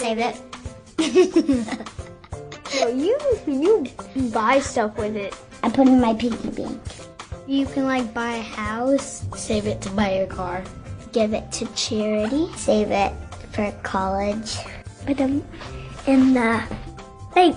save it. So you buy stuff with it. I put it in my piggy bank. You can like buy a house, save it to buy a car, Give it to charity. Save it for college. put them in the bank.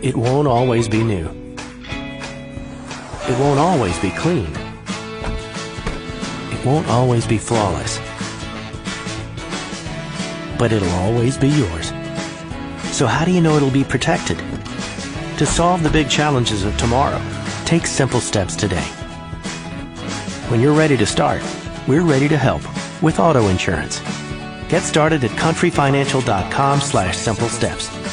It won't always be new. It won't always be clean. It won't always be flawless. But it'll always be yours. So how do you know it'll be protected? To solve the big challenges of tomorrow, take simple steps today. When you're ready to start, we're ready to help with auto insurance. Get started at countryfinancial.com/simplesteps.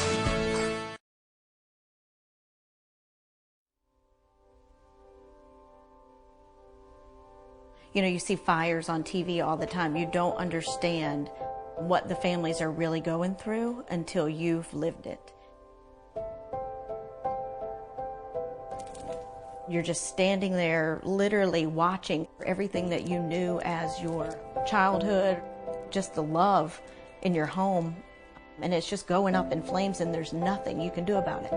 You know, you see fires on TV all the time. You don't understand what the families are really going through until you've lived it. You're just standing there literally watching everything that you knew as your childhood, just the love in your home, and it's just going up in flames and there's nothing you can do about it.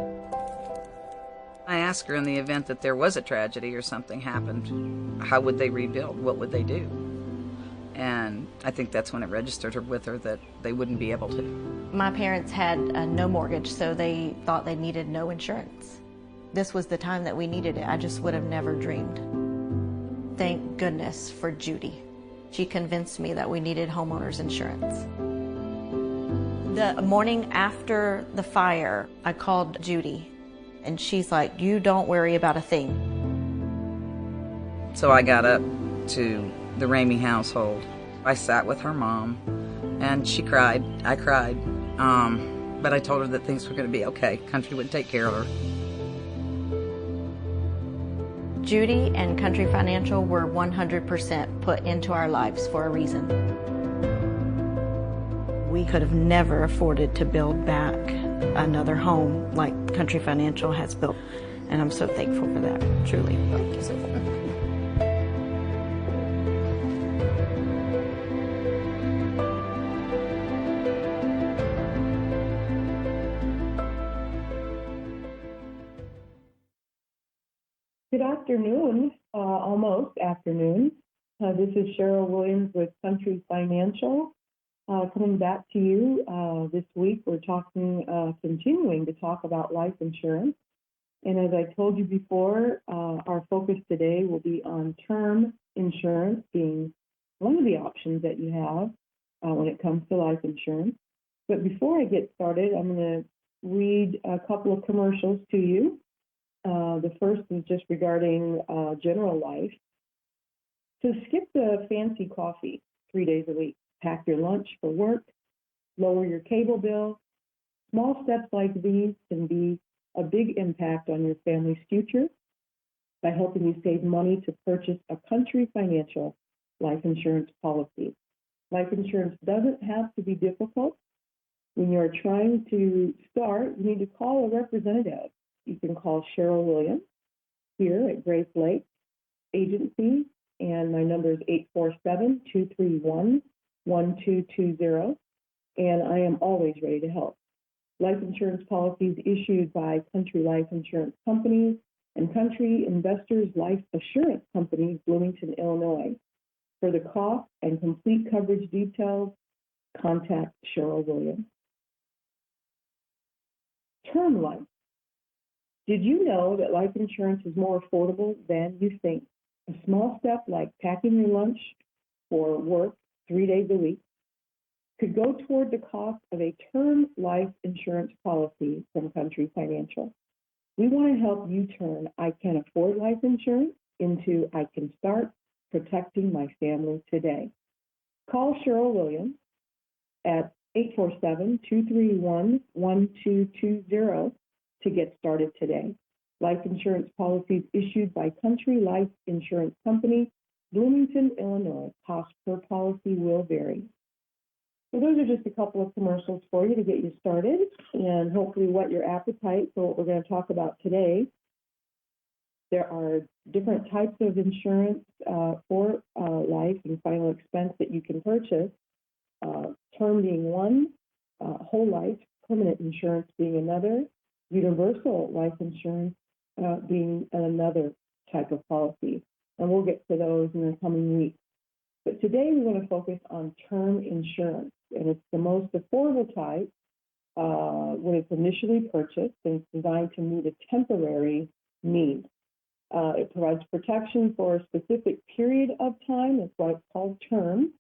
I asked her, in the event that there was a tragedy or something happened, how would they rebuild? What would they do? And I think that's when it registered with her that they wouldn't be able to. My parents had no mortgage, so they thought they needed no insurance. This was the time that we needed it. I just would have never dreamed. Thank goodness for Judy. She convinced me that we needed homeowners insurance. The morning after the fire, I called Judy. And she's like, you don't worry about a thing. So I got up to the Ramey household. I sat with her mom, and she cried. I cried. But I told her that things were going to be okay. Country would take care of her. Judy and Country Financial were 100% put into our lives for a reason. We could have never afforded to build back another home like Country Financial has built. And I'm so thankful for that, truly. Thank you so much. Good afternoon, almost afternoon. This is Cheryl Williams with Country Financial. Coming back to you this week, we're continuing to talk about life insurance. And as I told you before, our focus today will be on term insurance being one of the options that you have when it comes to life insurance. But before I get started, I'm going to read a couple of commercials to you. The first is just regarding general life. So skip the fancy coffee 3 days a week. Pack your lunch for work, lower your cable bill. Small steps like these can be a big impact on your family's future by helping you save money to purchase a Country Financial life insurance policy. Life insurance doesn't have to be difficult. When you're trying to start, you need to call a representative. You can call Cheryl Williams here at Grace Lake Agency and my number is 847-231-1220, and I am always ready to help. Life insurance policies issued by Country Life Insurance Company and Country Investors Life Assurance Company, Bloomington, Illinois. For the cost and complete coverage details, contact Cheryl Williams. Term life. Did you know that life insurance is more affordable than you think? A small step like packing your lunch for work 3 days a week could go toward the cost of a term life insurance policy from Country Financial. We want to help you turn I can afford life insurance into I can start protecting my family today. Call Cheryl Williams at 847-231-1220 to get started today. Life insurance policies issued by Country Life Insurance Company, Bloomington, Illinois. Cost per policy will vary. So those are just a couple of commercials for you to get you started and hopefully whet your appetite for what we're going to talk about today. There are different types of insurance for life and final expense that you can purchase. Term being one, whole life, permanent insurance being another, universal life insurance being another type of policy. And we'll get to those in the coming weeks. But today we want to focus on term insurance, and it's the most affordable type when it's initially purchased, and it's designed to meet a temporary need. It provides protection for a specific period of time. That's why it's called term.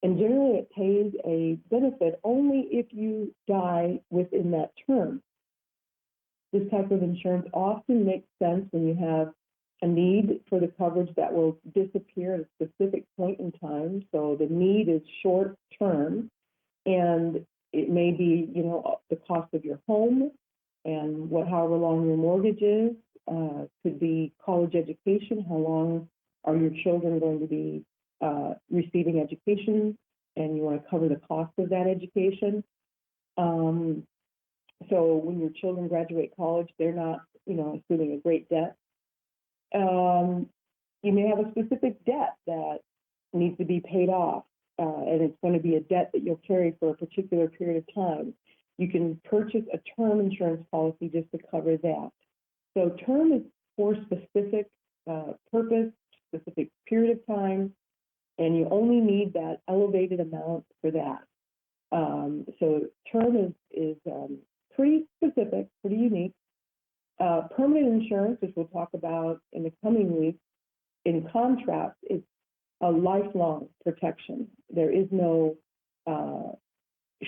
And generally, it pays a benefit only if you die within that term. This type of insurance often makes sense when you have a need for the coverage that will disappear at a specific point in time. So the need is short term, and it may be, the cost of your home and however long your mortgage is. Could be college education. How long are your children going to be receiving education, and you want to cover the cost of that education. So when your children graduate college, they're not, assuming a great debt. You may have a specific debt that needs to be paid off, and it's going to be a debt that you'll carry for a particular period of time. You can purchase a term insurance policy just to cover that. So term is for specific purpose, specific period of time, and you only need that elevated amount for that. So term is pretty specific, pretty unique. Permanent insurance, which we'll talk about in the coming weeks, in contrast, it's a lifelong protection. There is no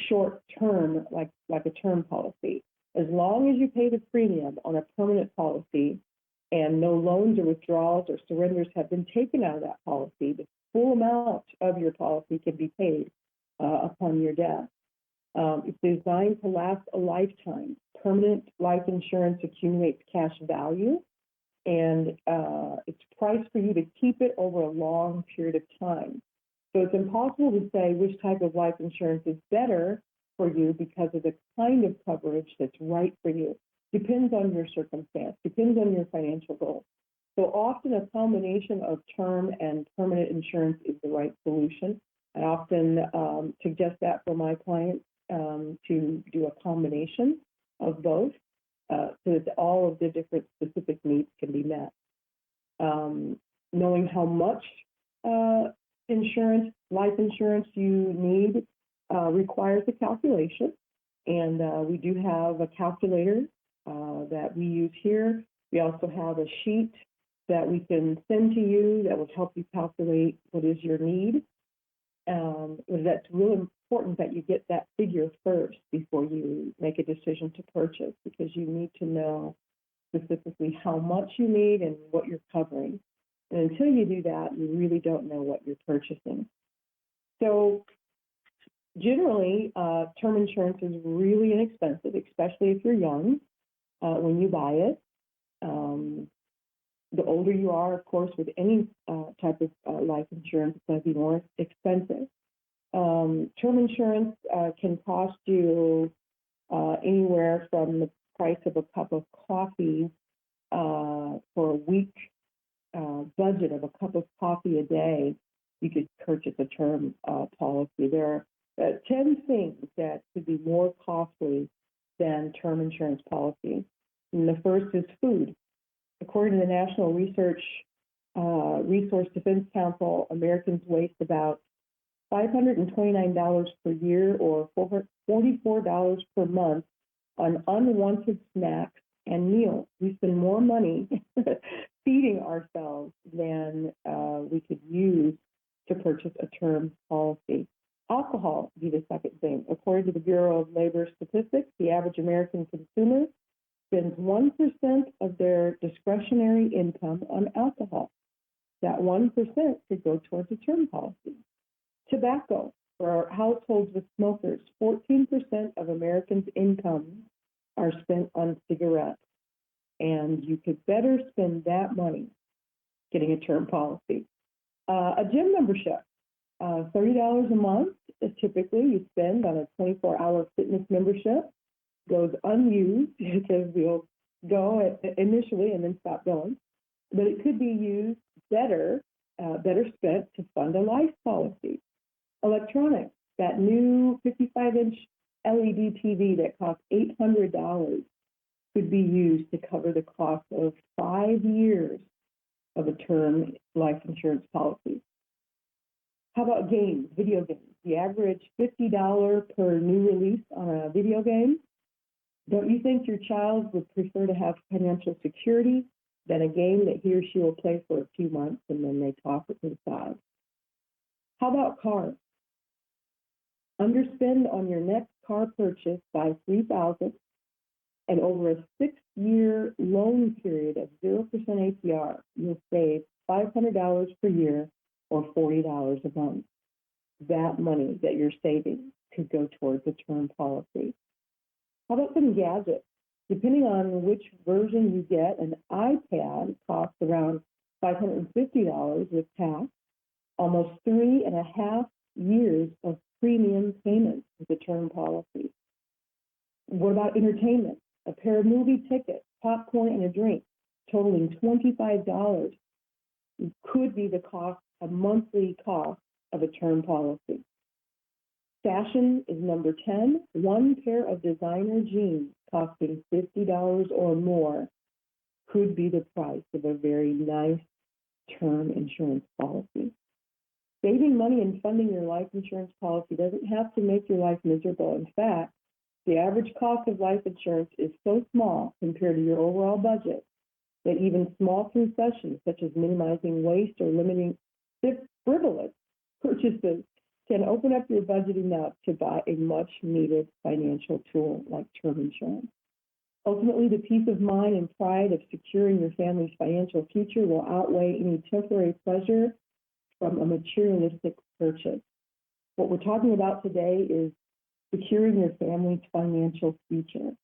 short term like a term policy. As long as you pay the premium on a permanent policy and no loans or withdrawals or surrenders have been taken out of that policy, the full amount of your policy can be paid upon your death. It's designed to last a lifetime. Permanent life insurance accumulates cash value, and it's priced for you to keep it over a long period of time. So it's impossible to say which type of life insurance is better for you because of the kind of coverage that's right for you. Depends on your circumstance, depends on your financial goals. So often a combination of term and permanent insurance is the right solution. I often suggest that for my clients to do a combination of both so that all of the different specific needs can be met. Knowing how much life insurance you need requires a calculation, and we do have a calculator that we use here. We also have a sheet that we can send to you that will help you calculate what is your need. That's really important that you get that figure first before you make a decision to purchase, because you need to know specifically how much you need and what you're covering. And until you do that, you really don't know what you're purchasing. So generally, term insurance is really inexpensive, especially if you're young when you buy it. The older you are, of course, with any type of life insurance, it's going to be more expensive. Term insurance can cost you anywhere from the price of a cup of coffee for a week budget of a cup of coffee a day, you could purchase a term policy. There are 10 things that could be more costly than term insurance policy. And the first is food. According to the National Resource Defense Council, Americans waste about $529 per year or $44 per month on unwanted snacks and meals. We spend more money feeding ourselves than we could use to purchase a term policy. Alcohol would be the second thing. According to the Bureau of Labor Statistics, the average American consumer spends 1% of their discretionary income on alcohol. That 1% could go towards a term policy. Tobacco. For our households with smokers, 14% of Americans' incomes are spent on cigarettes. And you could better spend that money getting a term policy. A gym membership, $30 a month is typically you spend on a 24-hour fitness membership. Goes unused because we'll go initially and then stop going. But it could be used better spent to fund a life policy. Electronics, that new 55-inch LED TV that costs $800 could be used to cover the cost of 5 years of a term life insurance policy. How about games, video games? The average $50 per new release on a video game. Don't you think your child would prefer to have financial security than a game that he or she will play for a few months and then they toss it to the side? How about cars? Underspend on your next car purchase by $3,000 and over a 6-year loan period of 0% APR, you'll save $500 per year or $40 a month. That money that you're saving could go towards a term policy. How about some gadgets? Depending on which version you get, an iPad costs around $550 with tax, almost 3.5 years of premium payments with a term policy. What about entertainment? A pair of movie tickets, popcorn, and a drink totaling $25 could be a monthly cost of a term policy. Fashion is number 10. One pair of designer jeans costing $50 or more could be the price of a very nice term insurance policy. Saving money and funding your life insurance policy doesn't have to make your life miserable. In fact, the average cost of life insurance is so small compared to your overall budget that even small concessions, such as minimizing waste or limiting frivolous purchases, can open up your budget enough to buy a much-needed financial tool like term insurance. Ultimately, the peace of mind and pride of securing your family's financial future will outweigh any temporary pleasure from a materialistic purchase. What we're talking about today is securing your family's financial future.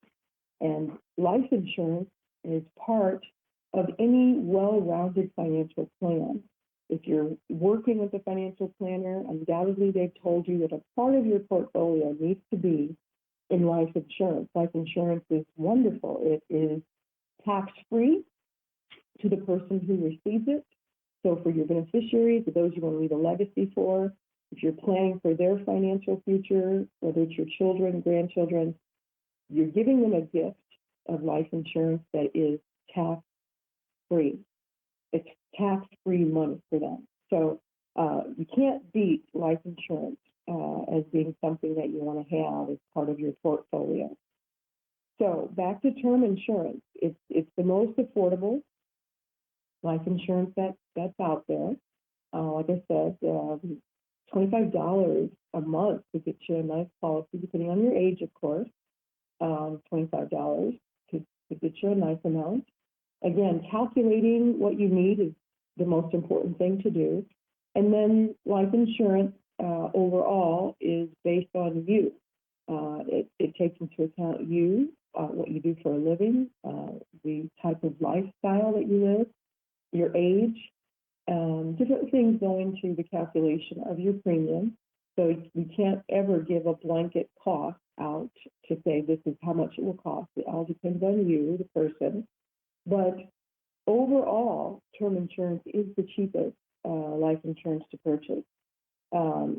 And life insurance is part of any well-rounded financial plan. If you're working with a financial planner, undoubtedly they've told you that a part of your portfolio needs to be in life insurance. Life insurance is wonderful. It is tax-free to the person who receives it. So for your beneficiaries, for those you want to leave a legacy for, if you're planning for their financial future, whether it's your children, grandchildren, you're giving them a gift of life insurance that is tax-free. It's tax-free money for them. So you can't beat life insurance as being something that you want to have as part of your portfolio. So back to term insurance. It's the most affordable life insurance that's out there. Like I said, $25 a month to get you a nice policy, depending on your age, of course. $25 to get you a nice amount. Again, calculating what you need is the most important thing to do. And then life insurance overall is based on you. It takes into account you, what you do for a living, the type of lifestyle that you live, your age, different things go into the calculation of your premium. So you can't ever give a blanket cost out to say this is how much it will cost. It all depends on you, the person. But overall, term insurance is the cheapest life insurance to purchase.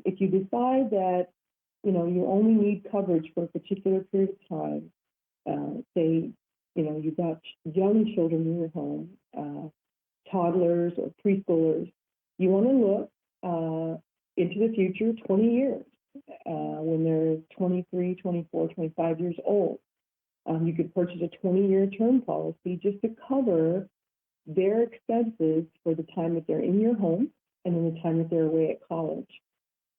If you decide that, you only need coverage for a particular period of time, say, you've got young children in your home, toddlers or preschoolers, you want to look into the future 20 years when they're 23, 24, 25 years old. You could purchase a 20-year term policy just to cover their expenses for the time that they're in your home and then the time that they're away at college.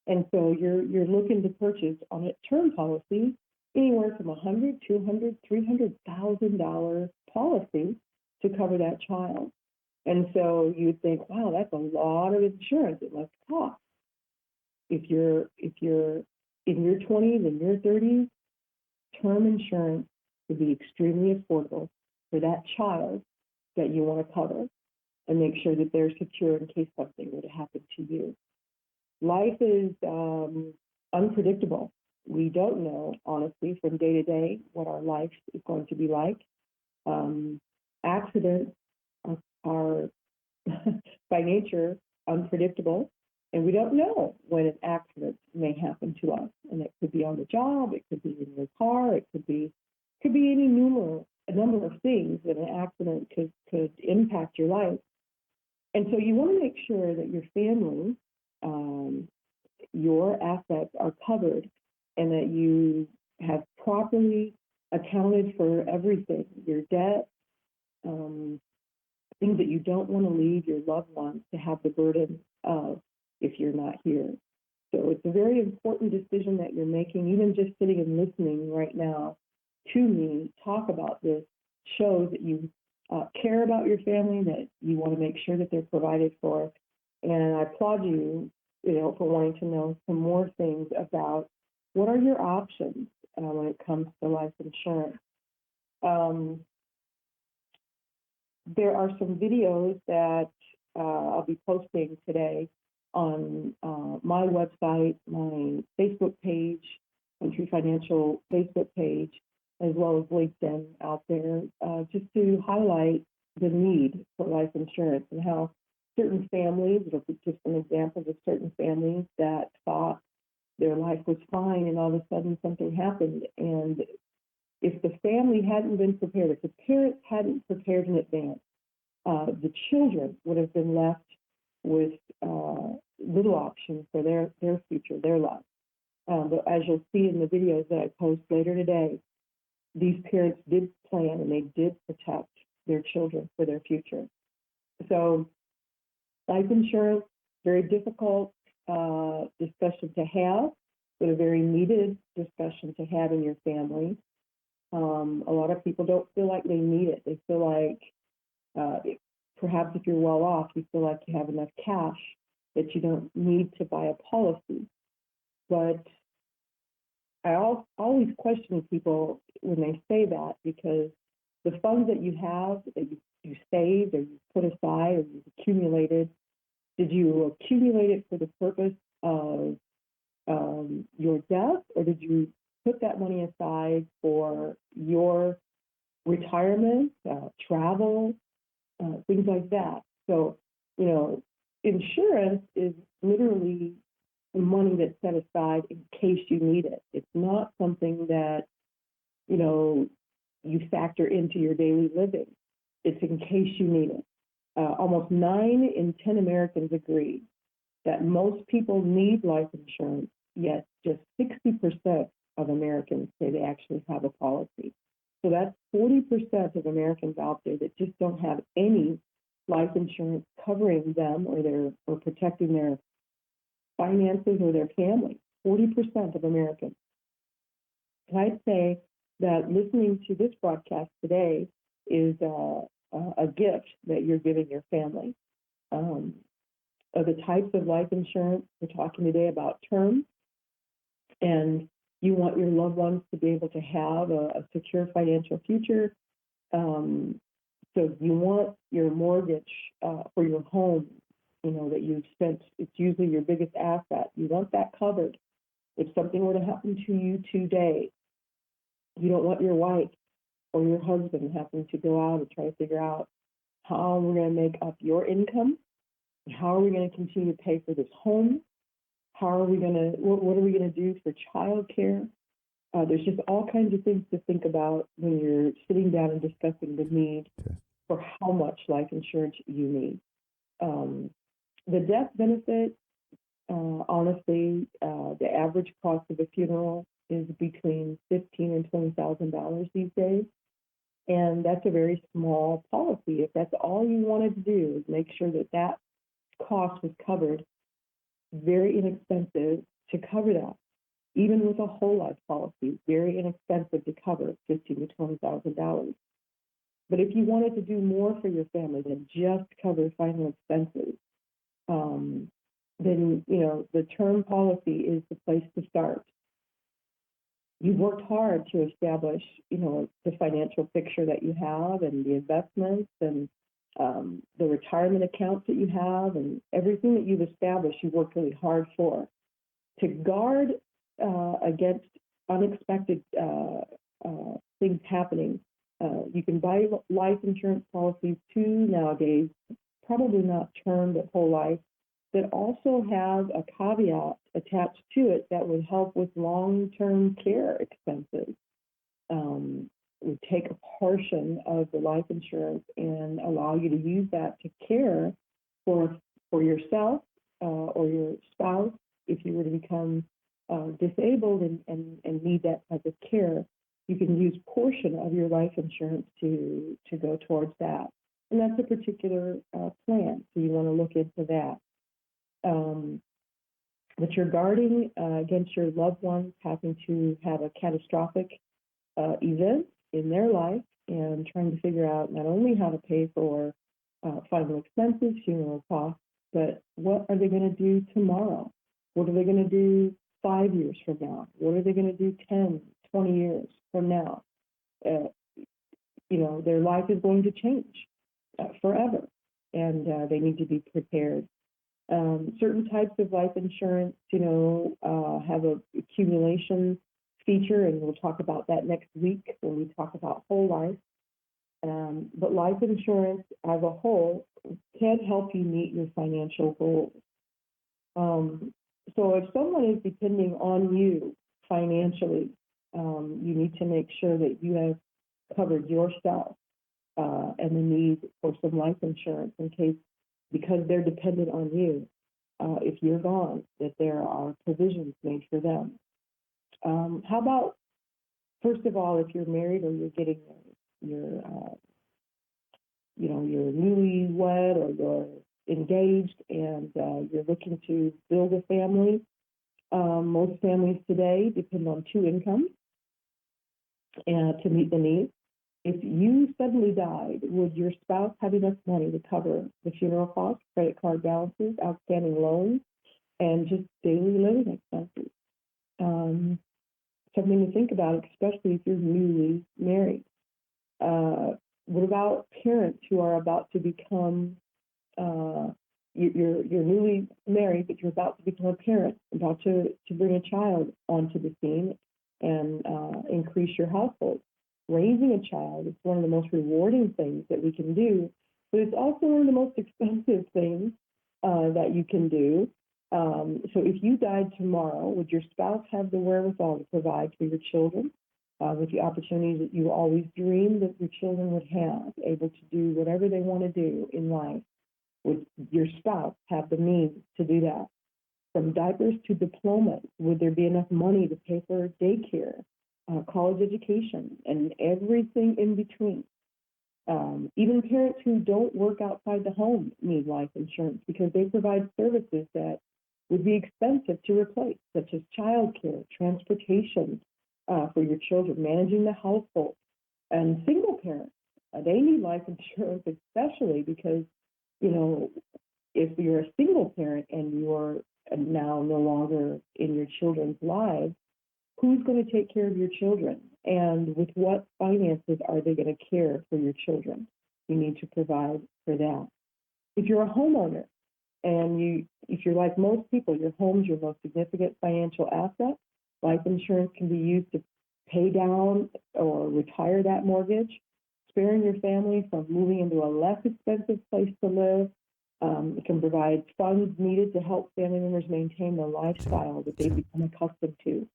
And so you're looking to purchase on a term policy anywhere from $100, $200, $300,000 policy to cover that child. And so you would think, wow, that's a lot of insurance. It must cost. If you're in your 20s and your 30s, term insurance would be extremely affordable for that child that you want to cover and make sure that they're secure in case something were to happen to you. Life is unpredictable. We don't know, honestly, from day to day what our life is going to be like. Accidents are by nature unpredictable, and we don't know when an accident may happen to us. And it could be on the job, it could be in your car, it could be any number of things that an accident could impact your life. And so you want to make sure that your family, your assets are covered, and that you have properly accounted for everything, your debt, things that you don't want to leave your loved ones to have the burden of if you're not here. So it's a very important decision that you're making. Even just sitting and listening right now to me talk about this shows that you care about your family, that you want to make sure that they're provided for. And I applaud you, for wanting to know some more things about what are your options when it comes to life insurance. There are some videos that I'll be posting today on my website, my Facebook page, Country Financial Facebook page, as well as LinkedIn out there, just to highlight the need for life insurance and how certain families, it'll be just some examples of certain families that thought their life was fine and all of a sudden something happened. And if the family hadn't been prepared, if the parents hadn't prepared in advance, the children would have been left with little options for their future, their life. But as you'll see in the videos that I post later today, these parents did plan and they did protect their children for their future. So life insurance, very difficult discussion to have, but a very needed discussion to have in your family. A lot of people don't feel like they need it. They feel like perhaps if you're well off, you feel like you have enough cash that you don't need to buy a policy. But I always question people when they say that, because the funds that you have, that you saved or you put aside or you've accumulated, did you accumulate it for the purpose of your death, or did you put that money aside for your retirement, travel, things like that? So, insurance is literally money that's set aside in case you need it. It's not something that, you factor into your daily living. It's in case you need it. Almost 9 in 10 Americans agree that most people need life insurance, yet just 60% of Americans say they actually have a policy. So that's 40% of Americans out there that just don't have any life insurance covering them or protecting their finances or their family. 40% of Americans. And I'd say that listening to this broadcast today is a gift that you're giving your family. Of the types of life insurance, we're talking today about term, and you want your loved ones to be able to have a secure financial future. So you want your mortgage for your home, that you've spent, it's usually your biggest asset. You want that covered. If something were to happen to you today, you don't want your wife or your husband having to go out and try to figure out how we're going to make up your income, how are we going to continue to pay for this home, how are we going to, what are we going to do for childcare? There's just all kinds of things to think about when you're sitting down and discussing the need for how much life insurance you need. The death benefit, honestly, the average cost of a funeral is between $15,000 and $20,000 these days. And that's a very small policy. If that's all you wanted to do is make sure that that cost was covered, very inexpensive to cover that. Even with a whole life policy, very inexpensive to cover $15,000 to $20,000. But if you wanted to do more for your family than just cover final expenses, then the term policy is the place to start. You've worked hard to establish, the financial picture that you have and the investments and the retirement accounts that you have and everything that you've established, you've worked really hard for. To guard against unexpected things happening, you can buy life insurance policies too nowadays, probably not term but whole life, that also have a caveat attached to it that would help with long-term care expenses. Would take a portion of the life insurance and allow you to use that to care for yourself or your spouse if you were to become disabled and need that type of care. You can use portion of your life insurance to go towards that. And that's a particular plan, so you want to look into that. But you're guarding against your loved ones having to have a catastrophic event in their life and trying to figure out not only how to pay for final expenses, funeral costs, but what are they going to do tomorrow? What are they going to do 5 years from now? What are they going to do 10, 20 years from now? Their life is going to change forever, and they need to be prepared. Certain types of life insurance, have a accumulation feature, and we'll talk about that next week when we talk about whole life. But life insurance as a whole can help you meet your financial goals. So if someone is depending on you financially, you need to make sure that you have covered yourself and the need for some life insurance in case, because they're dependent on you, if you're gone, that there are provisions made for them. How about, first of all, if you're married or you're getting your newlywed or you're engaged and you're looking to build a family. Most families today depend on two incomes to meet the needs. If you suddenly died, would your spouse have enough money to cover the funeral costs, credit card balances, outstanding loans, and just daily living expenses? Something to think about, especially if you're newly married. What about parents who are about to become, you're newly married, but you're about to become a parent, about to bring a child onto the scene and increase your household. Raising a child is one of the most rewarding things that we can do, but it's also one of the most expensive things that you can do. So if you died tomorrow, would your spouse have the wherewithal to provide for your children with the opportunities that you always dreamed that your children would have, able to do whatever they want to do in life? Would your spouse have the means to do that? From diapers to diplomas, would there be enough money to pay for daycare, college education, and everything in between? Even parents who don't work outside the home need life insurance because they provide services that would be expensive to replace, such as childcare, transportation for your children, managing the household. And single parents, they need life insurance especially because, if you're a single parent and you're now no longer in your children's lives, who's going to take care of your children? And with what finances are they going to care for your children? You need to provide for that. If you're a homeowner and if you're like most people, your home's your most significant financial asset, life insurance can be used to pay down or retire that mortgage. sparing your family from moving into a less expensive place to live. It can provide funds needed to help family members maintain the lifestyle that they've become accustomed to.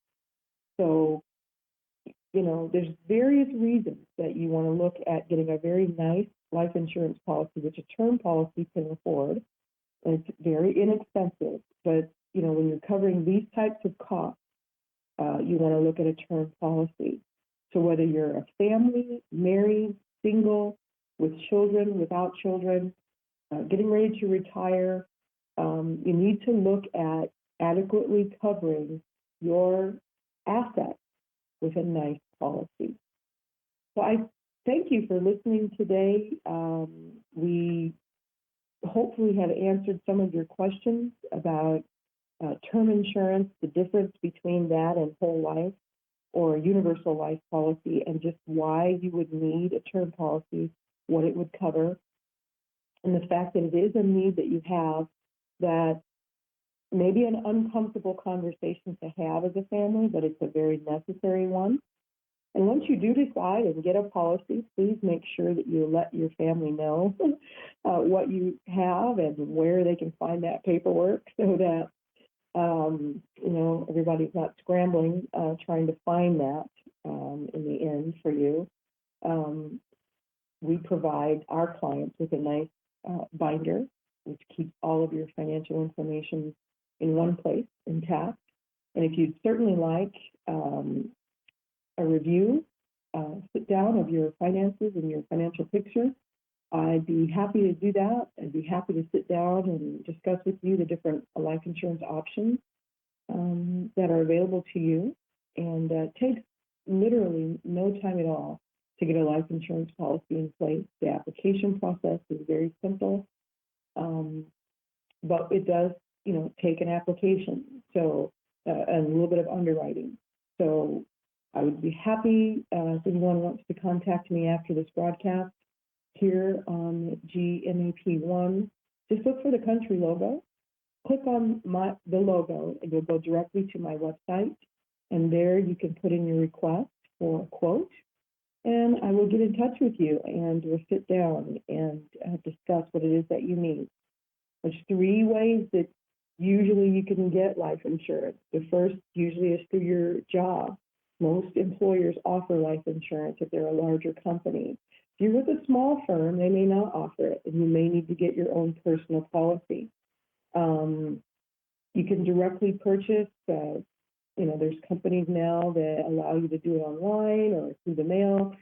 So, there's various reasons that you want to look at getting a very nice life insurance policy, which a term policy can afford. And it's very inexpensive, but, when you're covering these types of costs, you want to look at a term policy. So whether you're a family, married, single, with children, without children, getting ready to retire, you need to look at adequately covering your assets with a nice policy. So I thank you for listening today. We hopefully have answered some of your questions about term insurance, the difference between that and whole life or universal life policy, and just why you would need a term policy, what it would cover, and the fact that it is a need that you have that may be an uncomfortable conversation to have as a family, but it's a very necessary one. And once you do decide and get a policy, please make sure that you let your family know what you have and where they can find that paperwork so that, everybody's not scrambling, trying to find that in the end for you. We provide our clients with a nice binder, which keeps all of your financial information in one place, intact. And if you'd certainly like a review, sit down of your finances and your financial picture, I'd be happy to do that. I'd be happy to sit down and discuss with you the different life insurance options that are available to you. And it takes literally no time at all to get a life insurance policy in place. The application process is very simple, but it does, take an application, so and a little bit of underwriting. So I would be happy if anyone wants to contact me after this broadcast here on GMAP1. Just look for the country logo, click on the logo, and you'll go directly to my website. And there you can put in your request for a quote, and I will get in touch with you and we'll sit down and discuss what it is that you need. There's 3 ways that usually you can get life insurance. The first usually is through your job. Most employers offer life insurance if they're a larger company. If you're with a small firm, they may not offer it, and you may need to get your own personal policy. You can directly purchase. There's companies now that allow you to do it online or through the mail.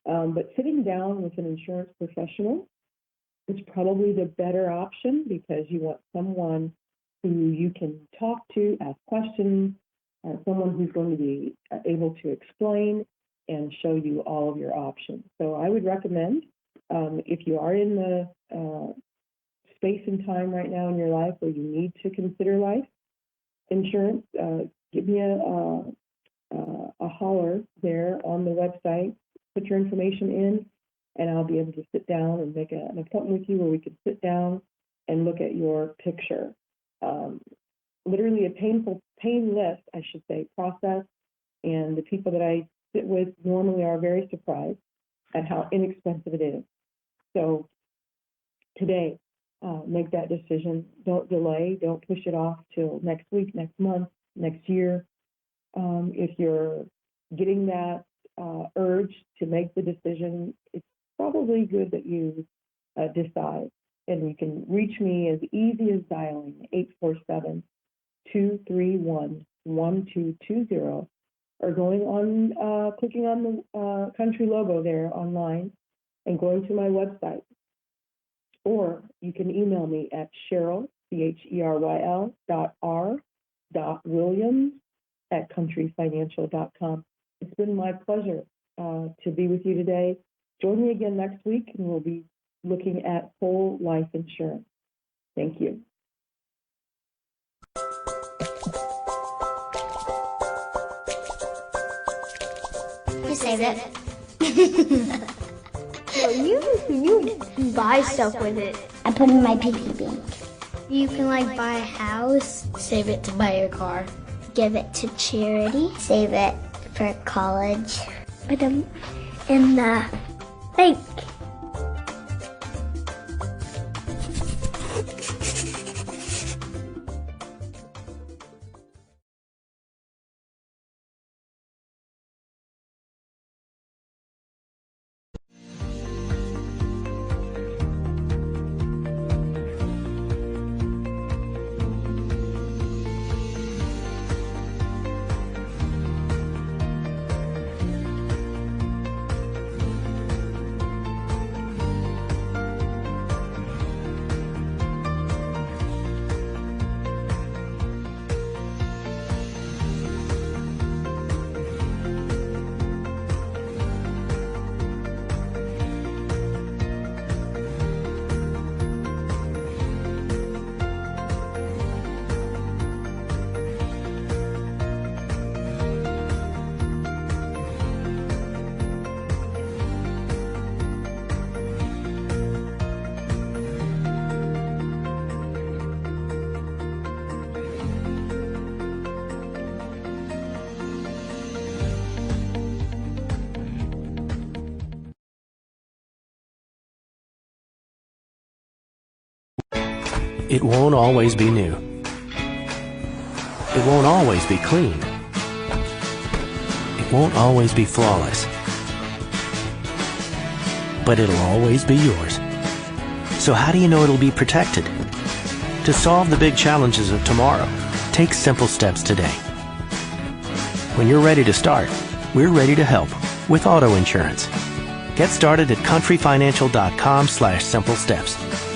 But sitting down with an insurance professional is probably the better option, because you want someone who you can talk to, ask questions, someone who's going to be able to explain and show you all of your options. So I would recommend, if you are in the space and time right now in your life where you need to consider life insurance, give me a holler there on the website, put your information in, and I'll be able to sit down and make an appointment with you where we can sit down and look at your picture. Literally a painless, I should say, process, and the people that I sit with normally are very surprised at how inexpensive it is. So today, make that decision. Don't delay. Don't push it off till next week, next month, next year. If you're getting that urge to make the decision, it's probably good that you decide. And you can reach me as easy as dialing 847-231-1220, or going on, clicking on the country logo there online and going to my website. Or you can email me at Cheryl, CHERYL .r.williams@countryfinancial.com. It's been my pleasure to be with you today. Join me again next week, and we'll be looking at whole life insurance. Thank you. You save it. So you buy stuff with it. I put it in my piggy bank. You can buy a house, save it to buy your car. Give it to charity. Save it for college. Put them in the Thank. It won't always be new. It won't always be clean. It won't always be flawless. But it'll always be yours. So how do you know it'll be protected? To solve the big challenges of tomorrow, take simple steps today. When you're ready to start, we're ready to help with auto insurance. Get started at countryfinancial.com/simple steps.